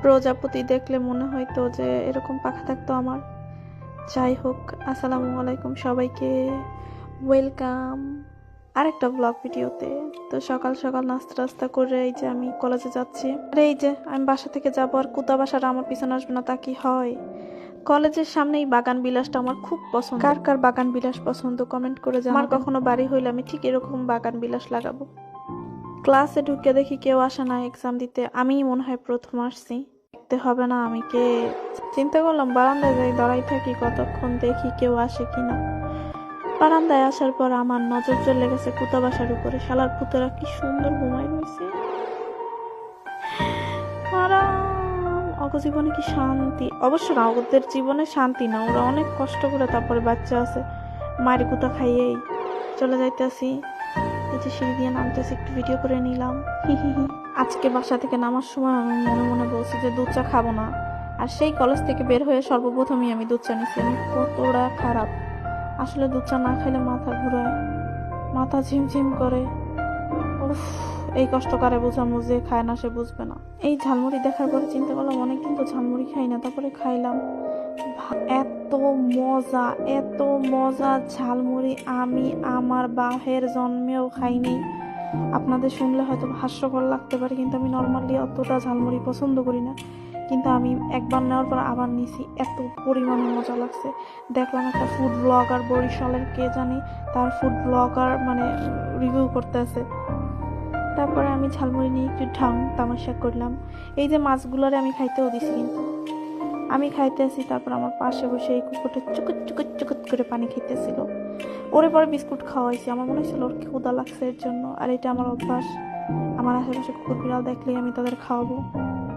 প্রজাপতি দেখলে মনে হইতো যে এরকম পাখা থাকতো আমার। যাই হোক, আসসালামু আলাইকুম সবাইকে, ওয়েলকাম আরেকটা ব্লগ ভিডিওতে। তো সকাল সকাল নাস্তা টাস্তা করে এই যে আমি কলেজে যাচ্ছি। আর এই যে আমি বাসা থেকে যাবো, আর কুতা বাসাটা আমার পিছনে আসবে না তা কি হয়? কলেজের সামনেই বাগান বিলাসটা আমার খুব পছন্দ। কার কার বাগান বিলাস পছন্দ কমেন্ট করে জানাবেন। আমার কখনো বাড়ি হইলে আমি ঠিক এরকম বাগান বিলাস লাগাবো। ক্লাসে ঢুকে দেখি কেউ আসে না এক্সাম দিতে, আমিই মনে হয় প্রথম আসছি। দেখতে হবে না আমি কে, চিন্তা করলাম বারান্দায় যাই দাঁড়াই থাকি কতক্ষণ, দেখি কেউ আসে কিনা। বারান্দায় আসার পর আমার নজর চলে গেছে কুতা বাসার উপরে। শালার পুতেরা কি সুন্দর ঘুমাই রয়েছে, অগ জীবনে কি শান্তি। অবশ্য না, ওদের জীবনে শান্তি না, ওরা অনেক কষ্ট করে তারপরে বাচ্চা আছে, মায়ের গুতা খাইয়েই চলে যাইতেছি। এই যে সিঁড়ি দিয়ে নামতেছি, একটু ভিডিও করে নিলাম। আজকে বাসা থেকে নামার সময় আমি মনে মনে বলছি যে দুধ চা খাবো না, আর সেই কলেজ থেকে বের হয়ে সর্বপ্রথমই আমি দুধ চা নিচ্ছি। আমি কতটা খারাপ আসলে, দুধ চা না খেলে মাথা ঘুরায়, মাথা ঝিমঝিম করে। উফ, এই কষ্ট কারে বোঝামো, যে খায় না সে বুঝবে না। এই ঝালমুড়ি দেখার পরে চিন্তা করলাম অনেকদিন তো ঝালমুড়ি খাই না, তারপরে খাইলাম। এত মজা, এত মজা ঝালমুড়ি আমি আমার বাহের জন্মেও খাইনি। আপনাদের শুনলে হয়তো হাস্যকর লাগতে পারে, কিন্তু আমি নর্মালি অতটা ঝালমুড়ি পছন্দ করি না, কিন্তু আমি একবার নেওয়ার পর আবার নিছি, এত পরিমাণে মজা লাগছে। দেখলাম একটা ফুড ব্লগার, বরিশালের কে জানি, তার ফুড ব্লগার মানে রিভিউ করতেছে। তারপরে আমি ঝালমুড়ি নিয়ে একটু ঢং তামাশা করলাম। এই যে মাছগুলোরে আমি খাইতেও দিছি, কিন্তু আমি খাইতেছি, তারপর আমার পাশে বসে এই কুকুরটা চুকুট চুকুট চুকুট করে পানি খাইতেছিল। ওরে পরে বিস্কুট খাওয়াইছি, আমার মনে হচ্ছিল ওর ক্ষুধা লাগছে এর জন্য। আর এটা আমার অভ্যাস, আমার আশেপাশে কুকুর বিড়াল দেখলেই আমি তাদের খাওয়াবো,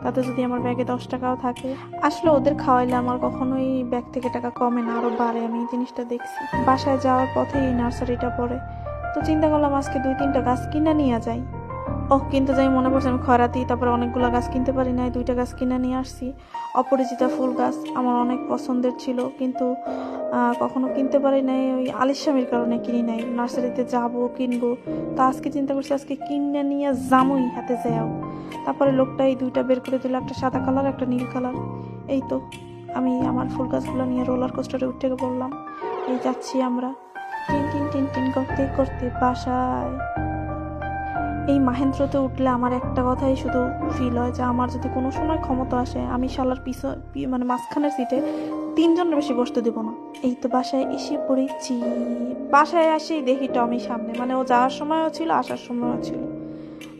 তাতে যদি আমার ব্যাগে 10 টাকাও থাকে। আসলে ওদের খাওয়াইলে আমার কখনোই ব্যাগ থেকে টাকা কমে না, আরো বাড়ে। আমি এই জিনিসটা দেখছি। বাসায় যাওয়ার পথে এই নার্সারিটা পড়ে, তো চিন্তা করলাম আজকে 2-3টা গাছ কিনে নিয়ে যাই। কিন্তু যাই মনে পড়ছে আমি খরাতি, তারপরে অনেকগুলো গাছ কিনতে পারি নাই, 2টা গাছ কিনে নিয়ে আসছি। অপরিচিতা ফুল গাছ আমার অনেক পছন্দের ছিল, কিন্তু কখনো কিনতে পারি নাই, ওই আলিস্বামীর কারণে কিনি নাই। নার্সারিতে যাবো কিনবো, তো আজকে চিন্তা করছি আজকে কিনে নিয়ে যামই হাতে যাও। তারপরে লোকটা এই 2টা বের করে দিল, একটা সাদা কালার একটা নীল কালার। এই তো আমি আমার ফুল গাছগুলো নিয়ে রোলার কোস্টারে উঠে পড়লাম। এই যাচ্ছি আমরা টিন টিন টিন টিন করতে করতে বাসায়। এই মাহেন্দ্রতে উঠলে আমার একটা কথাই শুধু ফিল হয়, যে আমার যদি কোনো সময় ক্ষমতা আসে, আমি শালার মানে মাঝখানের সিটে 3 জনের বেশি বসতে দেবো না। এই তো বাসায় এসে পড়েছি। বাসায় আসেই দেখি টমি সামনে, মানে ও যাওয়ার সময়ও ছিল আসার সময়ও ছিল।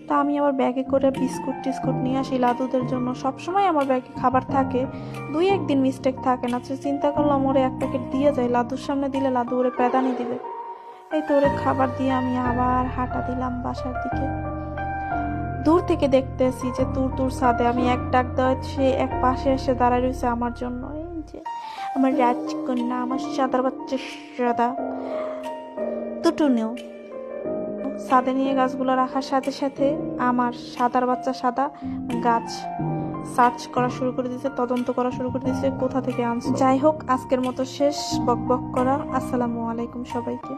তা আমি আবার ব্যাগে করে বিস্কুট টিস্কুট নিয়ে আসি লাদুদের জন্য। সবসময় আমার ব্যাগে খাবার থাকে, 2-1 দিন মিস্টেক থাকে না। চিন্তা করলাম ওরে 1 প্যাকেট দিয়ে যায়, লাদুর সামনে দিলে লাদু ওরে প্যাদানি দিবে। এই তো ওরে খাবার দিয়ে আমি আবার হাঁটা দিলাম বাসার দিকে। দূর থেকে দেখতেছি যে তুর ছাদে আমি এক ডাক দেওয়া, সে এক পাশে এসে দাঁড়ায় রয়েছে আমার জন্য। এই যে আমার রাজকন্যা, আমার সাদার বাচ্চা সাদা তুটুনেও ছাদে নিয়ে গাছগুলো রাখার সাথে সাথে আমার সাদার বাচ্চা সাদা গাছ সার্চ করা শুরু করে দিয়েছে, তদন্ত করা শুরু করে দিয়েছে কোথা থেকে আনছে। যাই হোক, আজকের মতো শেষ বক বক করা। আসসালামু আলাইকুম সবাইকে।